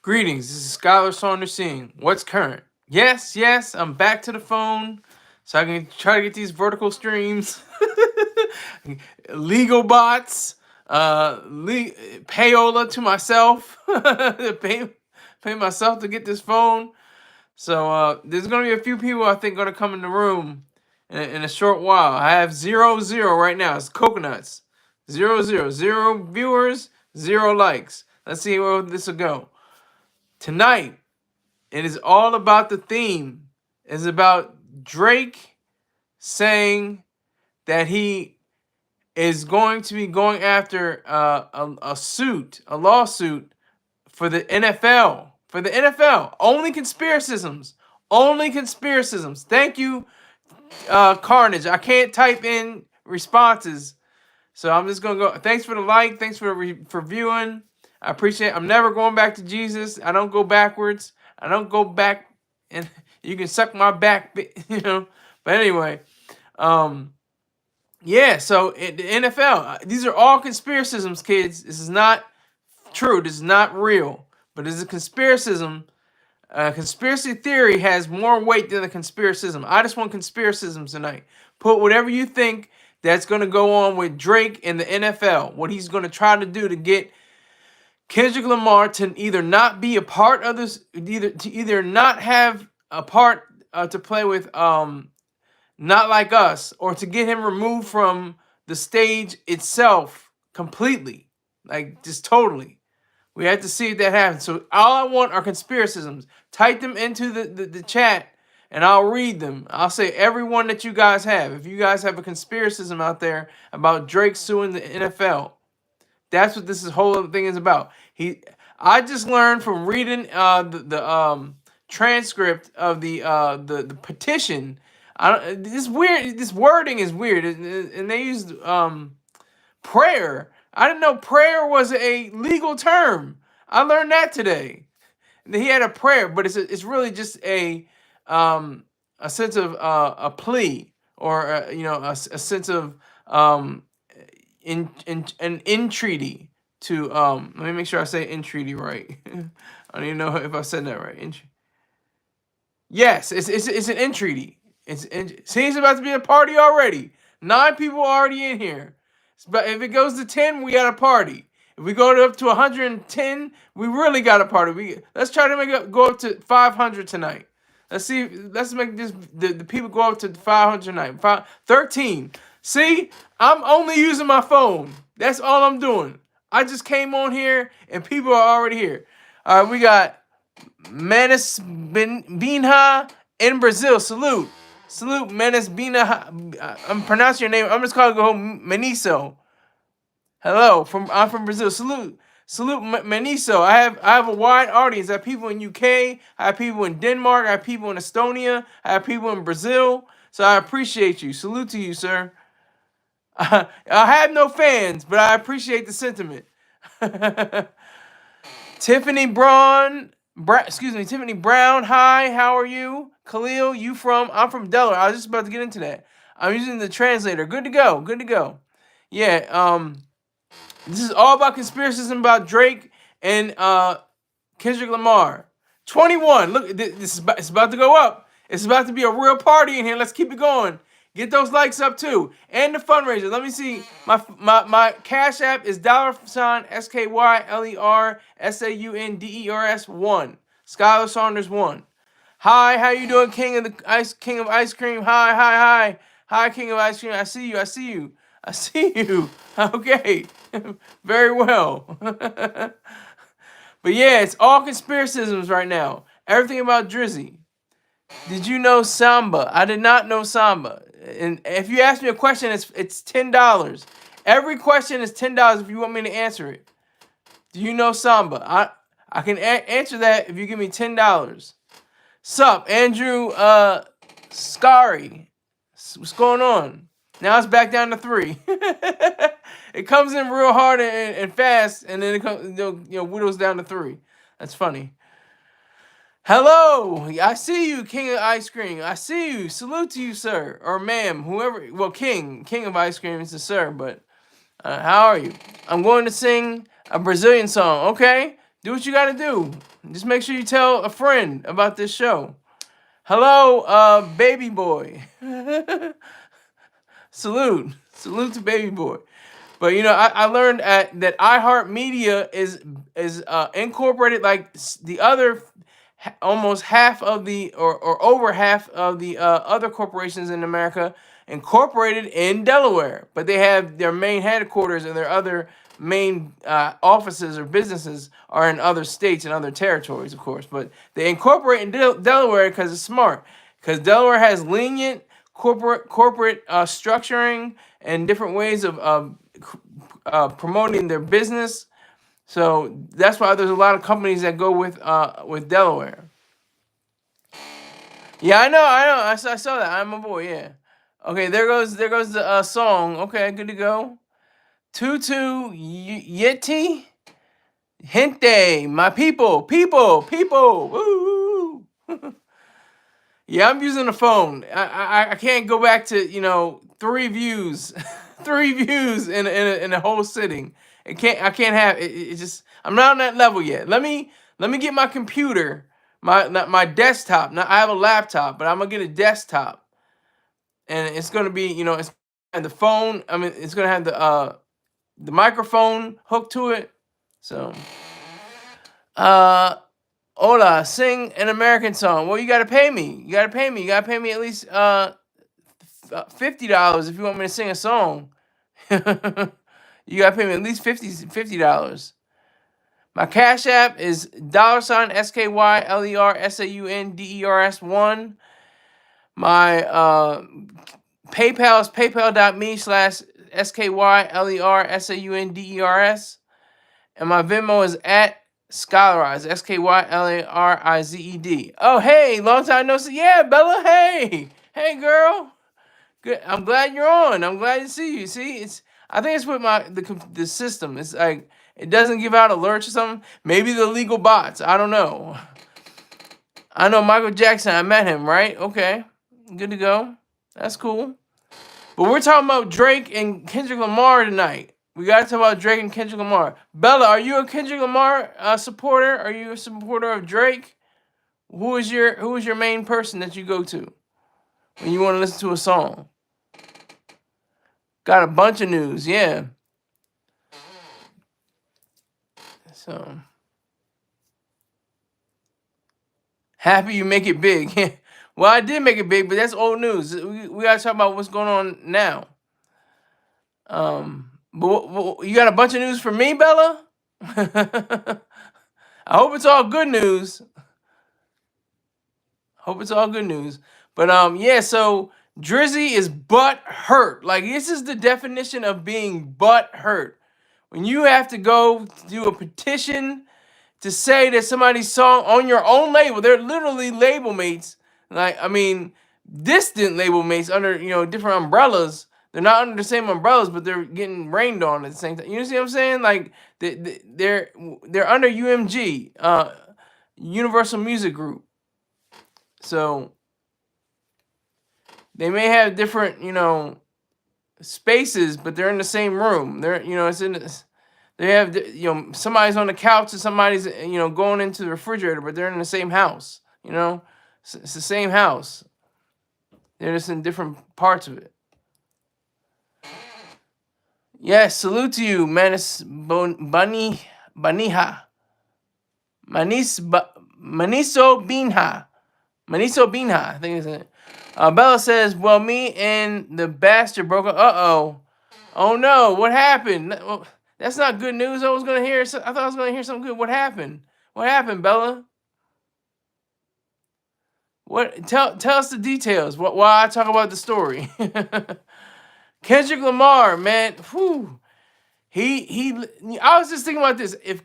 Greetings, this is Skylar Saunders saying, what's current? Yes, I'm back to the phone so I can try to get these vertical streams. Legal bots, payola to myself, pay myself to get this phone. So there's going to be a few people I think going to come in the room in a short while. I have 0 right now. It's coconuts. 0 0 viewers, 0 likes. Let's see where this will go. Tonight, it is all about the theme. It's about Drake saying that he is going to be going after a lawsuit for the NFL. For the NFL. Only conspiracisms. Only conspiracisms. Thank you, Carnage. I can't type in responses. So I'm just going to go. Thanks for the like. Thanks for viewing. I appreciate it. I'm never going back to Jesus. I don't go backwards. I don't go back, and you can suck my back, you know. But anyway, yeah, so the NFL, these are all conspiracisms, kids. This is not true. This is not real. But this is a conspiracism. Conspiracy theory has more weight than a conspiracism. I just want conspiracisms tonight. Put whatever you think that's going to go on with Drake and the NFL. What he's going to try to do to get Kendrick Lamar to either not be a part of this, either not have a part to play with, Not Like Us, or to get him removed from the stage itself completely, like just totally. We have to see if that happens. So all I want are conspiracisms. Type them into the chat, and I'll read them. I'll say every one that you guys have. If you guys have a conspiracism out there about Drake suing the NFL. That's what this whole thing is about. I just learned from reading the transcript of the petition. This wording is weird, and they used prayer. I didn't know prayer was a legal term. I learned that today. He had a prayer, but it's really just a sense of a plea, or a sense of in an entreaty to let me make sure I say entreaty right. I don't even know if I said that right. Yes, it's an entreaty. See, it's about to be a party already. 9 people already in here. But if it goes to 10, we got a party. If we go up to 110, we really got a party. Let's try to go up to 500 tonight. Let's make this the people go up to 500 tonight. 13. See, I'm only using my phone. That's all I'm doing. I just came on here and people are already here. All right, we got Menace Binha in Brazil. Salute, Menace Binha. I'm pronouncing your name. I'm just calling go Meniso. Hello, I'm from Brazil. Salute, Meniso. I have a wide audience. I have people in UK. I have people in Denmark. I have people in Estonia. I have people in Brazil. So I appreciate you. Salute to you, sir. I have no fans, but I appreciate the sentiment. Tiffany Brown. Hi, how are you? Khalil, I'm from Delaware. I was just about to get into that. I'm using the translator. Good to go. Yeah, this is all about conspiracism about Drake and Kendrick Lamar. 21. Look, it's about to go up. It's about to be a real party in here. Let's keep it going. Get those likes up too, and the fundraiser. Let me see. My Cash App is $SkylerSaunders 1. Skylar Saunders 1. Hi, how you doing, King of Ice Cream? Hi, King of Ice Cream. I see you. Okay, very well. But yeah, it's all conspiracisms right now. Everything about Drizzy. Did you know Samba? I did not know Samba. And if you ask me a question, it's $10. Every question is $10 if you want me to answer it. Do you know Samba? I can answer that if you give me $10. Sup, Andrew Scary. What's going on? Now it's back down to 3. It comes in real hard and fast, and then it comes, whittles down to 3. That's funny. Hello, I see you, King of Ice Cream. I see you. Salute to you, sir, or ma'am, whoever. Well, King of Ice Cream is a sir, but how are you? I'm going to sing a Brazilian song. Okay, Do what you got to do. Just make sure you tell a friend about this show. Hello, baby boy. Salute to baby boy. But I learned that iHeartMedia is incorporated like the other almost half of the or over half of the other corporations in America incorporated in Delaware, but they have their main headquarters and their other main offices or businesses are in other states and other territories, of course. But they incorporate in Delaware because it's smart. Because Delaware has lenient corporate structuring and different ways of promoting their business. So that's why there's a lot of companies that go with Delaware. Yeah, I know. I saw that. I'm a boy. Yeah. Okay, there goes the song. Okay, good to go. Tutu Yeti Gente, my people. Woo! Yeah, I'm using the phone. I can't go back to 3 views, 3 views in a whole sitting. I can't have it. It just I'm not on that level yet. Let me get my computer, my desktop. Now I have a laptop, but I'm gonna get a desktop, and it's gonna be it's and the phone. I mean, it's gonna have the microphone hooked to it. So, Hola, sing an American song. Well, you gotta pay me. You gotta pay me at least $50 if you want me to sing a song. You gotta pay me at least $50. My Cash App is $SKYLERSAUNDERS1. My PayPal is paypal.me/SKYLERSAUNDERS. And my Venmo is at Skylarize, SKYLARIZED. Oh, hey, long time no see. Yeah, Bella, hey. Hey, girl. Good. I'm glad you're on. I'm glad to see you. See, I think it's with the system. It's like it doesn't give out alerts or something. Maybe the legal bots. I don't know. I know Michael Jackson. I met him, right? Okay. Good to go. That's cool. But we're talking about Drake and Kendrick Lamar tonight. We got to talk about Drake and Kendrick Lamar. Bella, are you a Kendrick Lamar supporter? Are you a supporter of Drake? Who is your main person that you go to when you want to listen to a song? Got a bunch of news, yeah. So happy you make it big. Well, I did make it big, but that's old news. We got to talk about what's going on now. But you got a bunch of news for me, Bella? I hope it's all good news. But yeah, so Drizzy is butt hurt. Like, this is the definition of being butt hurt. When you have to go do a petition to say that somebody's song on your own label, they're literally label mates. Like, I mean, distant label mates under different umbrellas. They're not under the same umbrellas, but they're getting rained on at the same time. You see what I'm saying? Like they're under UMG, Universal Music Group. So they may have different spaces, but they're in the same room. They're it's in this. They have somebody's on the couch and somebody's going into the refrigerator, but they're in the same house. It's the same house. They're just in different parts of it. Yes, salute to you, Manis Baniha. Maniso Binha, I think it's it. Bella says, well, me and the bastard broke up. Oh no, what happened? Well, that's not good news. I thought I was gonna hear something good. What happened? What happened, Bella? What? Tell us the details. While I talk about the story. Kendrick Lamar, man, whew. I was just thinking about this. If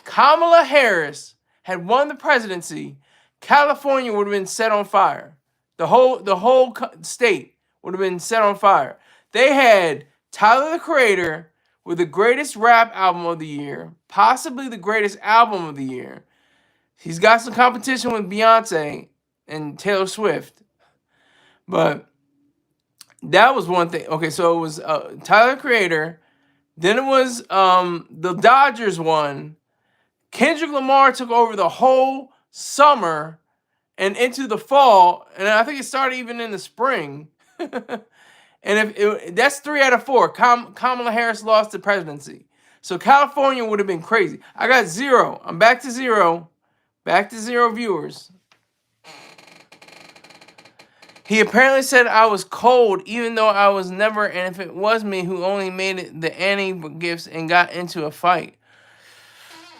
Kamala Harris had won the presidency, California would have been set on fire. The whole state would have been set on fire. They had Tyler the Creator with the greatest rap album of the year, possibly the greatest album of the year. He's got some competition with Beyonce and Taylor Swift, but that was one thing. Okay, so it was Tyler the Creator. Then it was the Dodgers won. Kendrick Lamar took over the whole summer and into the fall, and I think it started even in the spring. And that's 3 out of 4. Kamala Harris lost the presidency. So California would have been crazy. I got 0. I'm back to 0. Back to 0 viewers. He apparently said I was cold, even though I was never, and if it was me who only made it the Annie gifts and got into a fight.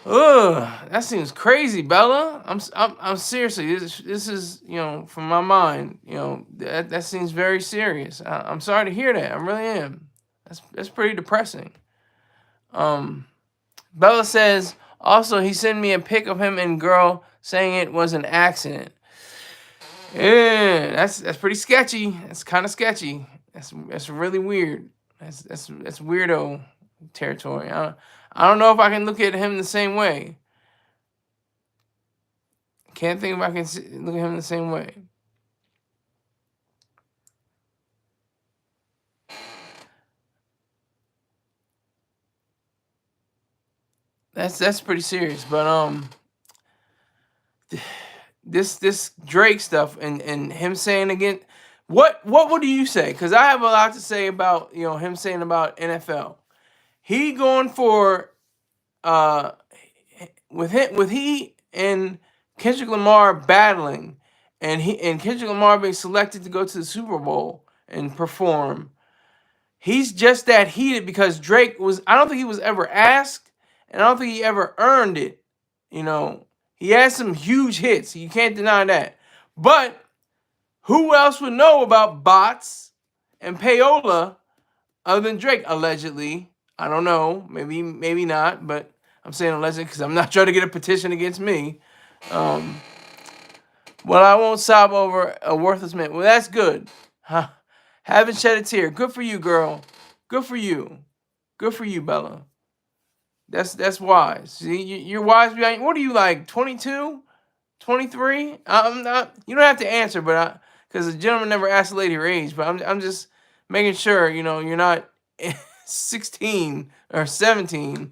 Ugh, that seems crazy, Bella. I'm seriously. This is, you know, from my mind. You know, that seems very serious. I'm sorry to hear that. I really am. That's pretty depressing. Bella says also he sent me a pic of him and girl saying it was an accident. Yeah, that's pretty sketchy. That's kind of sketchy. That's really weird. That's weirdo territory. I don't know if I can look at him the same way. Can't think if I can look at him the same way. That's pretty serious. But this Drake stuff and him saying again, what do you say? Because I have a lot to say about, you know, him saying about NFL. He going for with he and Kendrick Lamar battling, and Kendrick Lamar being selected to go to the Super Bowl and perform. He's just that heated because Drake was. I don't think he was ever asked, and I don't think he ever earned it. You know, he had some huge hits. You can't deny that. But who else would know about bots and payola other than Drake? Allegedly, I don't know. Maybe not. But I'm saying allegedly because I'm not trying to get a petition against me. Well, I won't sob over a worthless man. Well, that's good. Huh? Haven't shed a tear. Good for you, girl. Good for you. Good for you, Bella. That's wise. See, you're wise behind. What are you, like 22, 23? I'm not. You don't have to answer, but because the gentleman never asked the lady her age. But I'm just making sure, you know, you're not 16 or 17.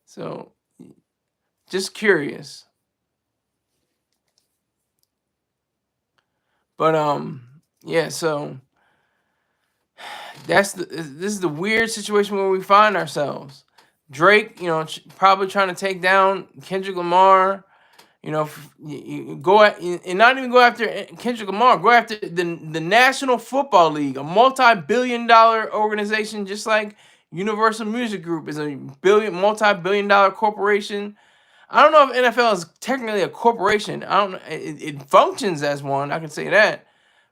So, just curious. But yeah. So this is the weird situation where we find ourselves. Drake, you know, probably trying to take down Kendrick Lamar. You know, you go at, and not even go after Kendrick Lamar. Go after the National Football League, a multi-billion-dollar organization, just like Universal Music Group is a multi-billion-dollar corporation. I don't know if NFL is technically a corporation. I don't know. It functions as one. I can say that.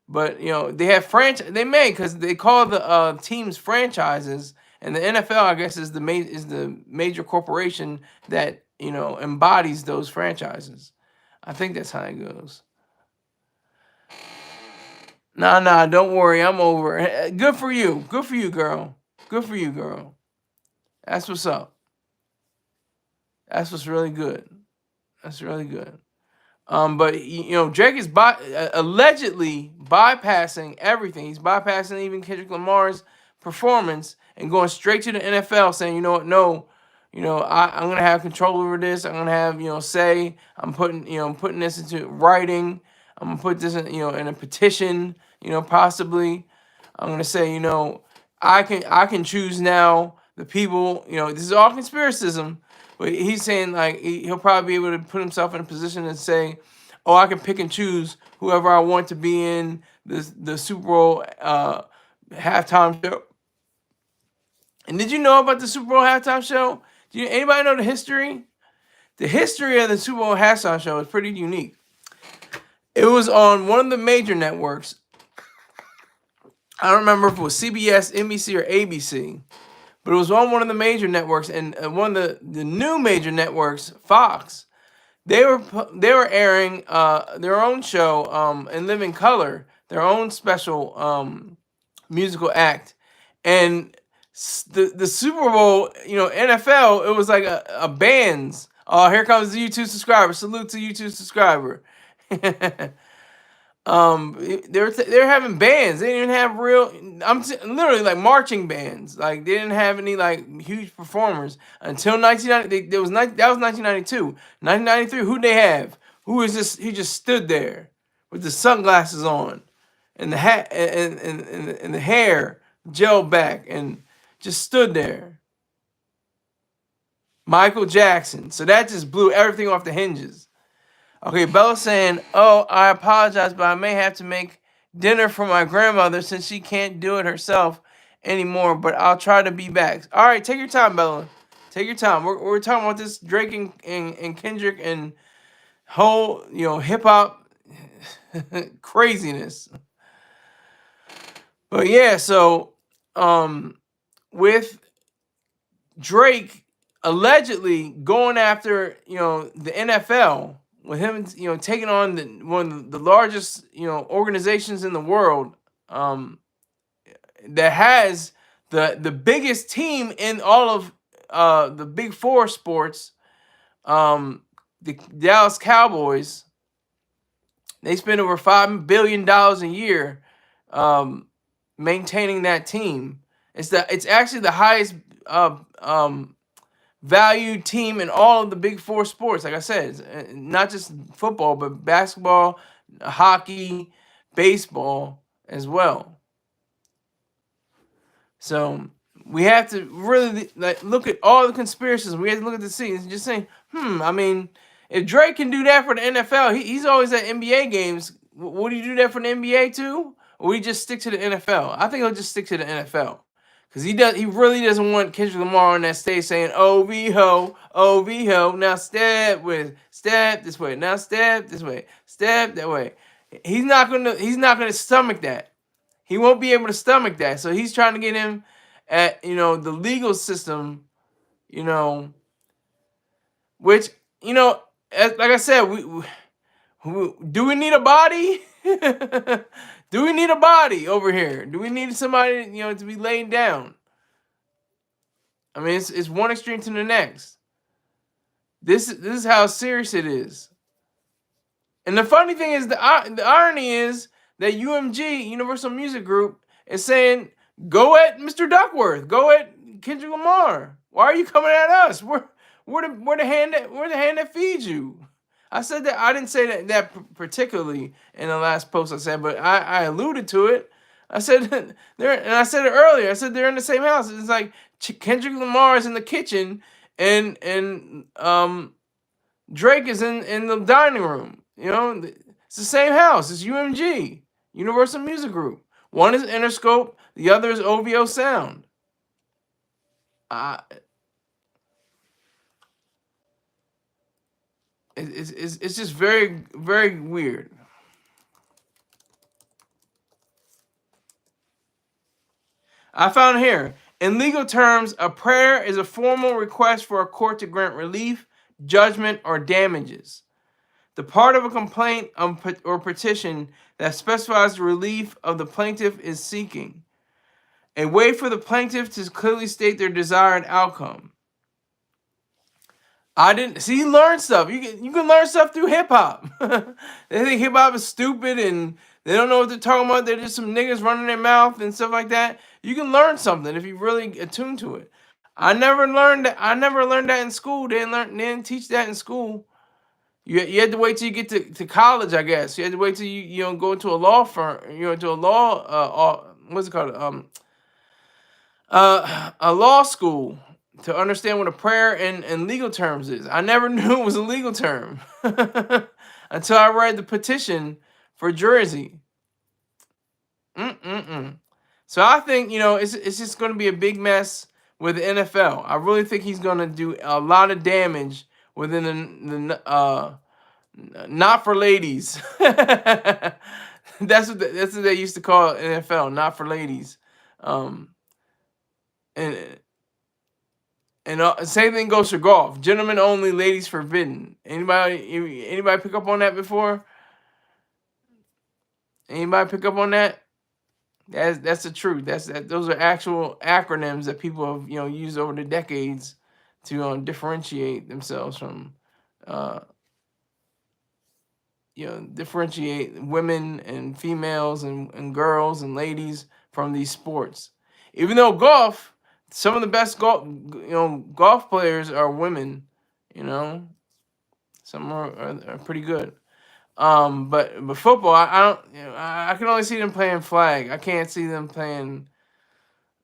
But you know, they have they may, because they call the teams franchises, and the NFL, I guess, is the major corporation that, you know, embodies those franchises. I think that's how it goes. Nah, don't worry, I'm over. Good for you. Good for you, girl. Good for you, girl. That's what's up. That's what's really good. That's really good. But you know, Drake is allegedly bypassing everything. He's bypassing even Kendrick Lamar's performance and going straight to the NFL, saying, you know what, no, you know, I'm gonna have control over this. I'm gonna have, you know, say. I'm putting this into writing. I'm gonna put this in, you know, in a petition. You know, possibly. I'm gonna say, you know, I can choose now the people. You know, this is all conspiracism. But he's saying, like, he'll probably be able to put himself in a position and say, oh, I can pick and choose whoever I want to be in the Super Bowl halftime show. And did you know about the Super Bowl halftime show? Anybody know the history? The history of the Super Bowl halftime show is pretty unique. It was on one of the major networks. I don't remember if it was CBS, NBC, or ABC. But it was on one of the major networks, and one of the new major networks, Fox. They were airing their own show, in living color, their own special musical act, and the Super Bowl, you know, NFL. It was like a band's. Oh, here comes the YouTube subscriber. Salute to YouTube subscriber. They're having bands. They didn't have real. Literally like marching bands. Like they didn't have any like huge performers until 1990. That was 1992. 1993. Who'd they have? Who was this? He just stood there with the sunglasses on, and the hat and the hair gelled back, and just stood there. Michael Jackson. So that just blew everything off the hinges. Okay, Bella's saying, "Oh, I apologize, but I may have to make dinner for my grandmother since she can't do it herself anymore, but I'll try to be back." All right, take your time, Bella. Take your time. We're talking about this Drake and Kendrick and whole, hip hop craziness. But yeah, so with Drake allegedly going after, the NFL, with him, taking on one of the largest, organizations in the world, that has the biggest team in all of the big four sports, the Dallas Cowboys. They spend over $5 billion a year maintaining that team. It's actually the highest valued team in all of the big four sports. Like I said, not just football, but basketball, hockey, baseball as well. So we have to really look at all the conspiracies. We have to look at the scenes and just saying, I mean, if Drake can do that for the NFL, he's always at NBA games. Would he do that for the NBA too? Or would he just stick to the NFL? I think he'll just stick to the NFL. Because he really doesn't want Kendrick Lamar on that stage saying, "Oh, V-ho, now stab this way, now stab this way, stab that way." He's not gonna stomach that. He won't be able to stomach that. So he's trying to get him at, the legal system, which, like I said, do we need a body? Do we need a body over here? Do we need somebody, to be laid down? I mean, it's one extreme to the next. This is how serious it is. And the funny thing is, the irony is that UMG, Universal Music Group, is saying, "Go at Mr. Duckworth. Go at Kendrick Lamar. Why are you coming at us? We're the hand that feeds you." I said that. I didn't say that particularly in the last post I said, but I alluded to it. I said and I said it earlier. I said they're in the same house. It's like Kendrick Lamar is in the kitchen and Drake is in the dining room. It's the same house. It's UMG, Universal Music Group. One is Interscope, the other is OVO Sound. It's just very, very weird. I found here, in legal terms, a prayer is a formal request for a court to grant relief, judgment, or damages. The part of a complaint or petition that specifies the relief of the plaintiff is seeking. A way for the plaintiff to clearly state their desired outcome. I didn't see. You learn stuff. You can learn stuff through hip hop. They think hip hop is stupid and they don't know what they're talking about. They're just some niggas running their mouth and stuff like that. You can learn something if you really attune to it. I never learned that. I never learned that in school. They didn't teach that in school. You had to wait till you get to college, I guess. You had to wait till you go into a law firm. To a law. What's it called? A law school, to understand what a prayer in legal terms is. I never knew it was a legal term until I read the petition for Jersey. So I think, it's just going to be a big mess with the NFL. I really think he's going to do a lot of damage within the not for ladies. That's what they used to call NFL, not for ladies. And same thing goes for golf. Gentlemen only, ladies forbidden. Anybody pick up on that before? Anybody pick up on that? That's the truth. Those are actual acronyms that people have used over the decades to differentiate themselves from differentiate women and females and girls and ladies from these sports. Even though golf, some of the best golf players are women. You know, some are pretty good. But football, I don't. I can only see them playing flag. I can't see them playing.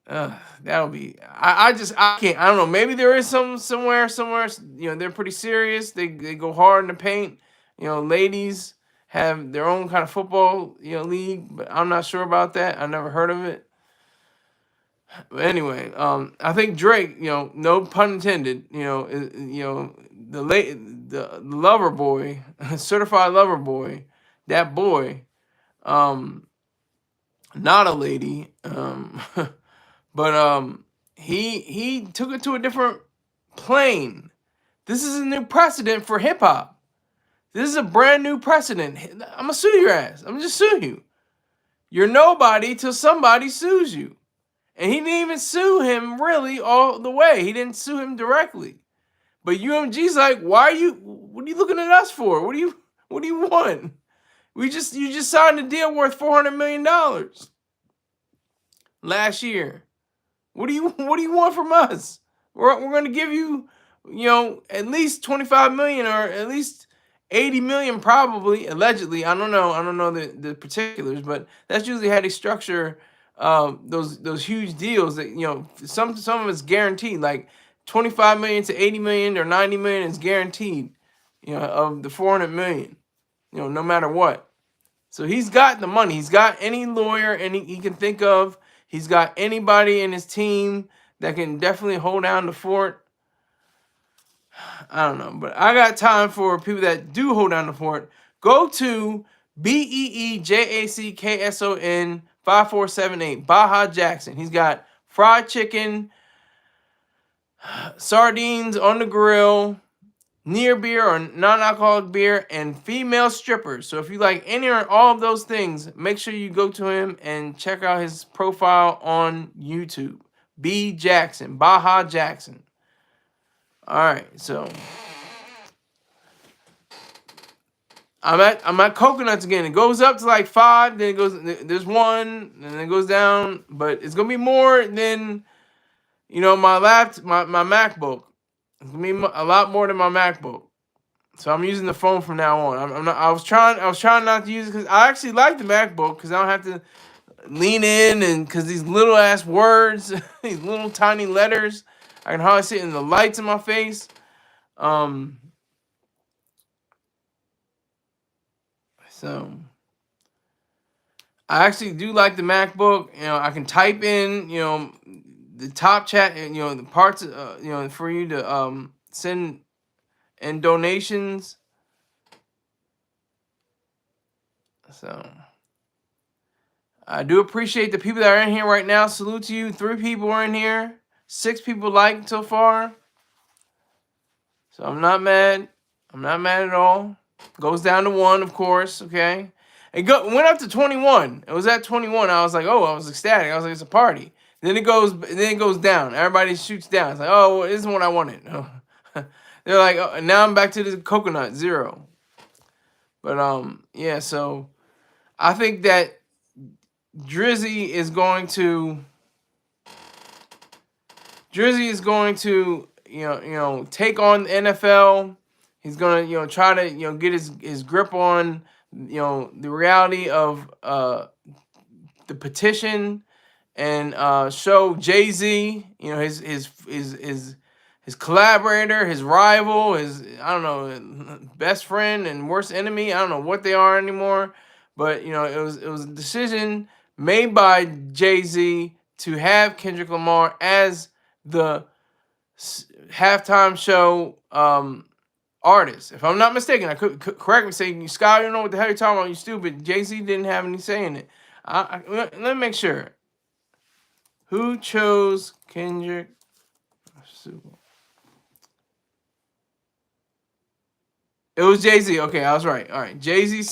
That'll be. I can't. I don't know. Maybe there is somewhere. They're pretty serious. They go hard in the paint. Ladies have their own kind of football league, but I'm not sure about that. I never heard of it. But anyway, I think Drake, no pun intended, the lover boy, certified lover boy, that boy, not a lady, but he took it to a different plane. This is a new precedent for hip hop. This is a brand new precedent. I'm gonna sue your ass. I'm gonna just sue you. You're nobody till somebody sues you. And he didn't even sue him really all the way. He didn't sue him directly. But UMG's like, what are you looking at us for? What do you want? You just signed a deal worth $400 million last year. What do you want from us? We're gonna give you, at least 25 million or at least 80 million probably, allegedly. I don't know the particulars, but that's usually how they structure those huge deals that some of it's guaranteed, like 25 million to 80 million or 90 million is guaranteed, of the 400 million, no matter what. So he's got the money. He's got any lawyer he can think of. He's got anybody in his team that can definitely hold down the fort. I don't know, but I got time for people that do hold down the fort. Go to BEEJACKSON 5478 Baja Jackson. He's got fried chicken, sardines on the grill, near beer or non-alcoholic beer, and female strippers. So if you like any or all of those things, make sure you go to him and check out his profile on YouTube. B Jackson, Baja Jackson. All right, so I'm at coconuts again. It goes up to like 5, then it goes. There's 1, and then it goes down. But it's gonna be more than my MacBook. It's gonna be a lot more than my MacBook. So I'm using the phone from now on. I was trying not to use it because I actually like the MacBook because I don't have to lean in and because these little ass words, these little tiny letters, I can hardly see it in the lights in my face. So I actually do like the MacBook. I can type in, the top chat, and the parts, for you to send in donations. So I do appreciate the people that are in here right now. Salute to you. 3 people are in here. 6 people liked so far. So I'm not mad. I'm not mad at all. Goes down to 1, of course. Okay. It went up to 21. It was at 21. I was like, oh, I was ecstatic. I was like, it's a party. Then it goes down. Everybody shoots down. It's like, oh, well, this isn't what I wanted. They're like, oh, now I'm back to the coconut 0. But yeah. So I think that Drizzy is going to take on the NFL. He's gonna try to get his grip on the reality of the petition and show Jay-Z, his collaborator, his rival, his best friend and worst enemy. I don't know what they are anymore, but it was a decision made by Jay-Z to have Kendrick Lamar as the halftime show artist. If I'm not mistaken, I could correct me, saying, Scott, you don't know what the hell you're talking about, you stupid. Jay-Z didn't have any say in it. Let me make sure. Who chose Kendrick? It was Jay-Z. Okay, I was right. All right. Jay-Z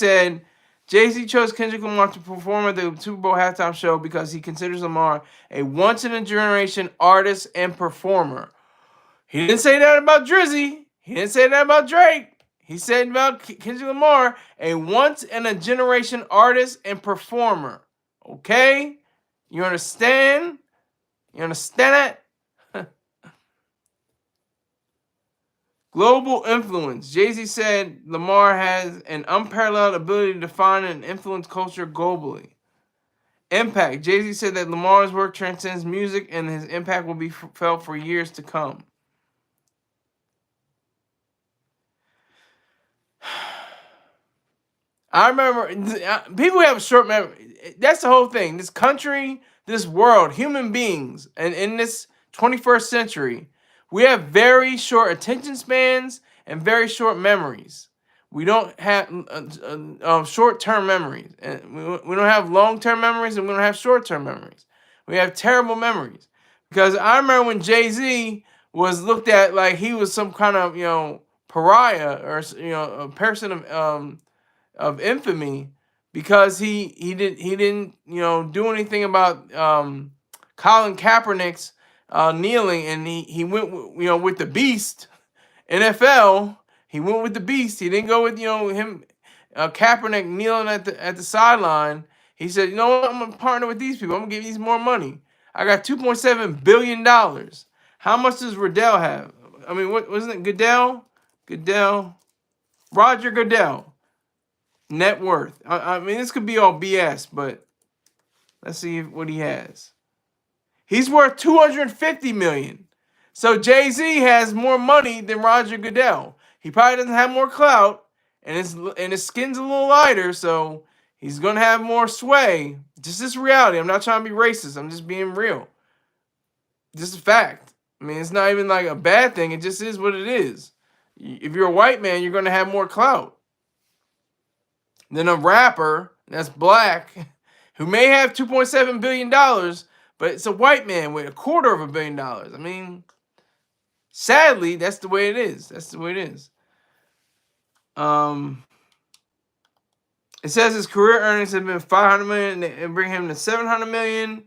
chose Kendrick Lamar to perform at the Super Bowl halftime show because he considers Lamar a once-in-a-generation artist and performer. He didn't say that about Drizzy. He didn't say that about Drake. He said about Kendrick Lamar, a once in a generation artist and performer. Okay? You understand? You understand that? Global influence. Jay-Z said Lamar has an unparalleled ability to define and influence culture globally. Impact. Jay-Z said that Lamar's work transcends music and his impact will be felt for years to come. I remember people have a short memory. That's the whole thing. This country, this world, human beings, and in this 21st century, we have very short attention spans and very short memories. We don't have short-term memories, and we don't have long-term memories, and we don't have short-term memories. We have terrible memories because I remember when Jay-Z was looked at like he was some kind of pariah or a person of infamy because he didn't do anything about Colin Kaepernick's kneeling, and he went with the beast. NFL, he went with the beast. He didn't go with him Kaepernick kneeling at the sideline. He said, you know what, I'm gonna partner with these people. I'm gonna give these more money. I got $2.7 billion. How much does Riddell have? I mean, what wasn't it Goodell? Roger Goodell. Net worth. I mean, this could be all BS, but let's see what he has. He's worth $250 million. So Jay-Z has more money than Roger Goodell. He probably doesn't have more clout, and his skin's a little lighter, so he's gonna have more sway. Just this reality. I'm not trying to be racist. I'm just being real. Just a fact. I mean, it's not even like a bad thing. It just is what it is. If you're a white man, you're gonna have more clout than a rapper that's black who may have $2.7 billion, but it's a white man with $250 million. I mean, sadly, that's the way it is. That's the way it is. It says his career earnings have been $500 million and bring him to $700 million.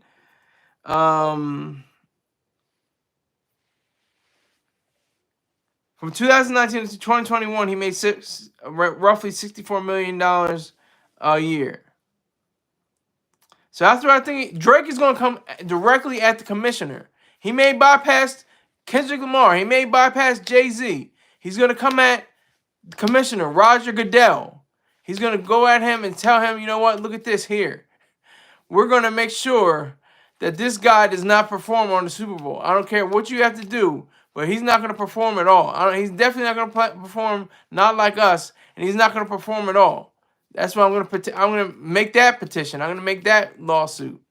From 2019 to 2021, he made roughly $64 million a year. So after I think Drake is going to come directly at the commissioner. He may bypass Kendrick Lamar. He may bypass Jay-Z. He's going to come at the commissioner, Roger Goodell. He's going to go at him and tell him, you know what, look at this here. We're going to make sure that this guy does not perform on the Super Bowl. I don't care what you have to do, but he's not going to perform at all. He's definitely not going to perform not like us, and he's not going to perform at all. That's why I'm going to make that petition. I'm going to make that lawsuit.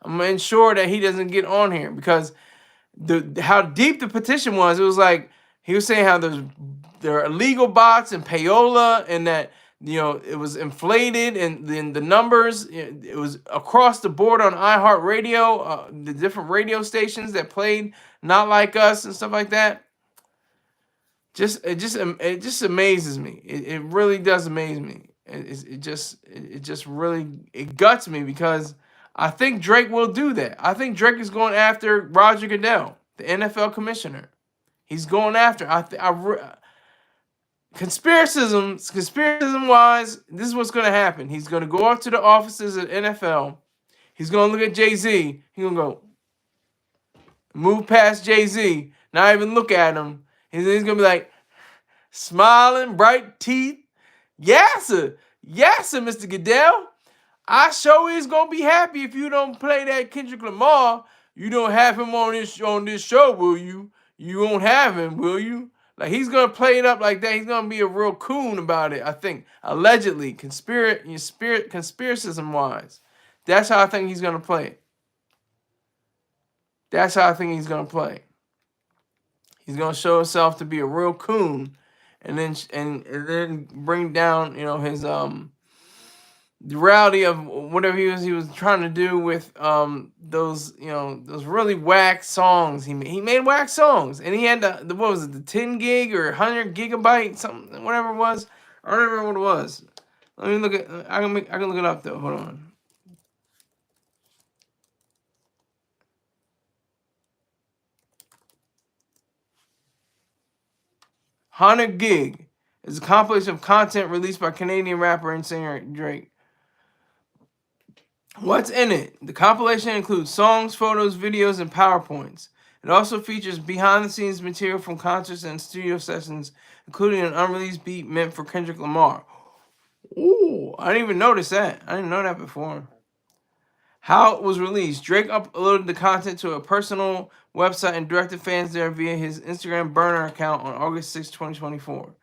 I'm going to ensure that he doesn't get on here because how deep the petition was, it was like he was saying how there are illegal bots and payola and that it was inflated and then the numbers, it was across the board on iHeartRadio, the different radio stations that played Not Like Us and stuff like that. It just amazes me. It really does amaze me. It just really guts me because I think Drake will do that. I think Drake is going after Roger Goodell, the NFL commissioner. He's going after. Conspiracism wise, this is what's going to happen. He's going to go up to the offices at NFL. He's going to look at Jay-Z. He's going to go move past Jay-Z, not even look at him. He's going to be like, smiling, bright teeth. Yes, sir, Mr. Goodell. I sure is going to be happy if you don't play that Kendrick Lamar. You don't have him on this show, will you? You won't have him, will you? Like, he's going to play it up like that. He's going to be a real coon about it, I think. Allegedly, conspiracism-wise. That's how I think he's going to play it. That's how I think he's going to play. He's going to show himself to be a real coon and then bring down, his the reality of whatever he was trying to do with those really whack songs. He made whack songs, and he had the what was it, the 10 gig or 100 gigabyte something, whatever it was. I don't remember what it was. Let me look at. I can look it up though. Hold on. 100 gig is a compilation of content released by Canadian rapper and singer Drake. What's in it? The compilation includes songs, photos, videos, and PowerPoints. It also features behind-the-scenes material from concerts and studio sessions, including an unreleased beat meant for Kendrick Lamar. Ooh, I didn't even notice that. I didn't know that before. How it was released. Drake uploaded the content to a personal website and directed fans there via his Instagram burner account on August 6, 2024.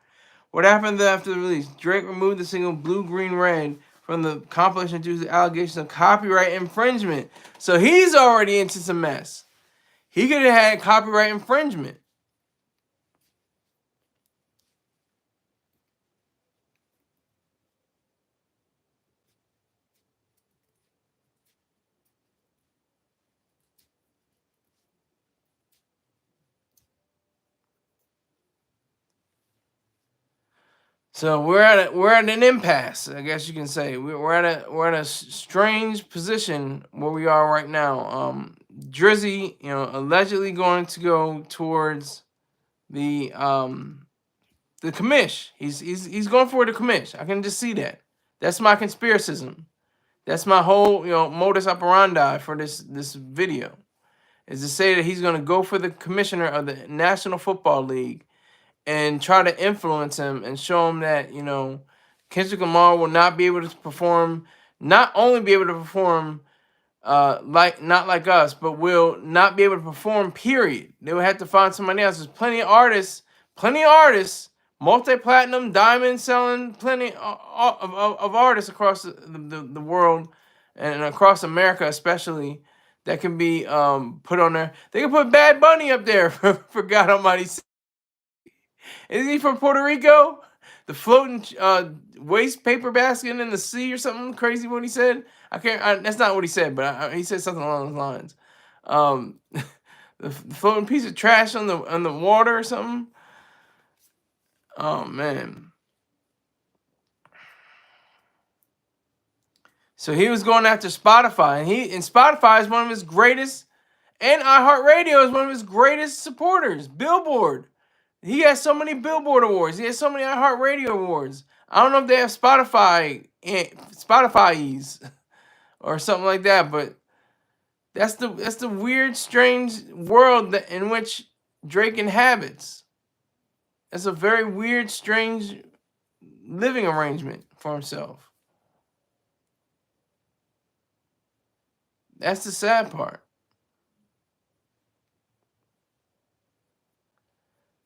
What happened after the release? Drake removed the single Blue, Green, Red from the compilation due to allegations of copyright infringement. So he's already into some mess. He could have had copyright infringement. So we're at an impasse, I guess you can say. We're at a strange position where we are right now. Drizzy, allegedly going to go towards the commish. He's going for the commish. I can just see that. That's my conspiracism. That's my whole modus operandi for this video, is to say that he's going to go for the commissioner of the National Football League and try to influence him and show him that, Kendrick Lamar will not be able to perform, not only be able to perform not like us, but will not be able to perform, period. They would have to find somebody else. There's plenty of artists, multi-platinum, diamond selling, plenty of artists across the world and across America especially that can be put on there. They can put Bad Bunny up there for God Almighty. Isn't he from Puerto Rico? The floating waste paper basket in the sea or something crazy. What he said? That's not what he said, but he said something along those lines. The floating piece of trash on the water or something. Oh man. So he was going after Spotify, and Spotify is one of his greatest, and iHeartRadio is one of his greatest supporters. Billboard. He has so many Billboard awards. He has so many iHeartRadio awards. I don't know if they have Spotify's or something like that, but that's the weird, strange world in which Drake inhabits. It's a very weird, strange living arrangement for himself. That's the sad part.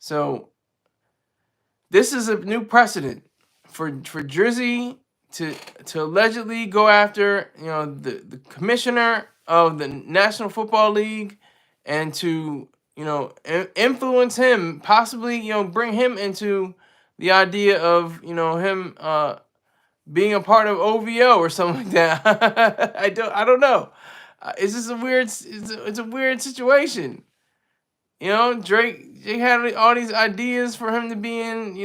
So this is a new precedent for Drizzy to allegedly go after the commissioner of the National Football League and to influence him, possibly bring him into the idea of him being a part of OVO or something like that. I don't know. It's just a weird situation. Drake had all these ideas for him to be in,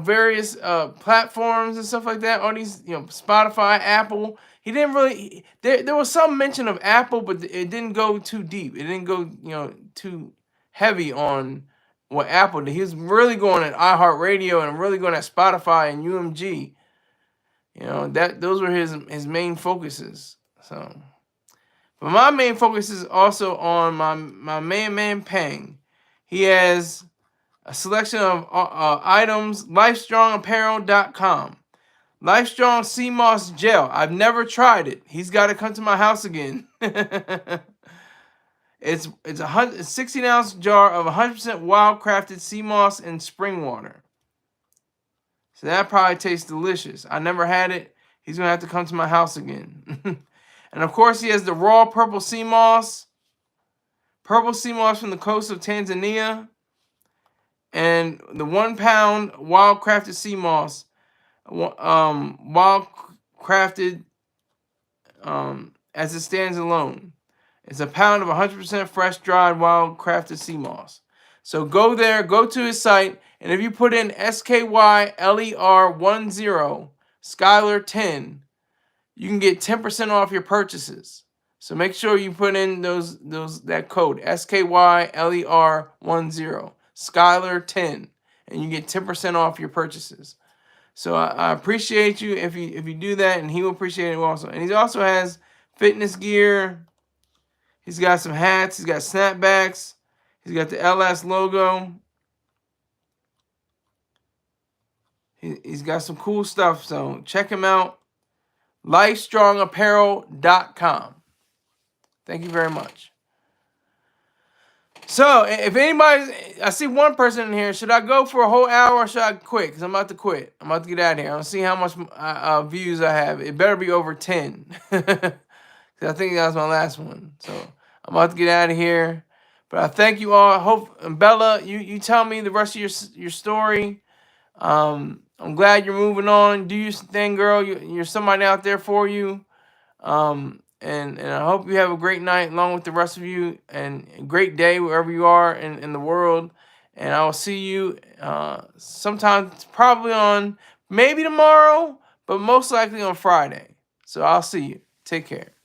various platforms and stuff like that. All these, Spotify, Apple. He didn't really. There was some mention of Apple, but it didn't go too deep. It didn't go, too heavy on what Apple did. He was really going at iHeartRadio and really going at Spotify and UMG. Those were his main focuses. So. But my main focus is also on my man Pang. He has a selection of items, LifeStrongApparel.com. LifeStrong Sea Moss Gel. I've never tried it. He's got to come to my house again. It's a 16-ounce jar of 100% wild-crafted sea moss and spring water. So that probably tastes delicious. I never had it. He's going to have to come to my house again. And of course, he has the raw purple sea moss from the coast of Tanzania, and the 1 pound wild crafted sea moss, wild crafted as it stands alone. It's a pound of 100% fresh dried wild crafted sea moss. So go there, go to his site, and if you put in SKYLER10, Skyler10, you can get 10% off your purchases. So make sure you put in that code, SKYLER10, Skyler10, and you get 10% off your purchases. So I appreciate you if you do that, and he will appreciate it also. And he also has fitness gear. He's got some hats. He's got snapbacks. He's got the LS logo. He's got some cool stuff. So check him out. LifeStrongApparel.com. Thank you very much. So if anybody, I see one person in here. Should I go for a whole hour or should I quit? Because I'm about to quit. I'm about to get out of here. I'll see how much views I have. It better be over 10. I think that was my last one. So I'm about to get out of here. But I thank you all. I hope, and Bella, you tell me the rest of your story. I'm glad you're moving on. Do your thing, girl. You're somebody out there for you. And I hope you have a great night along with the rest of you, and a great day wherever you are in the world. And I will see you sometime, probably on maybe tomorrow, but most likely on Friday. So I'll see you. Take care.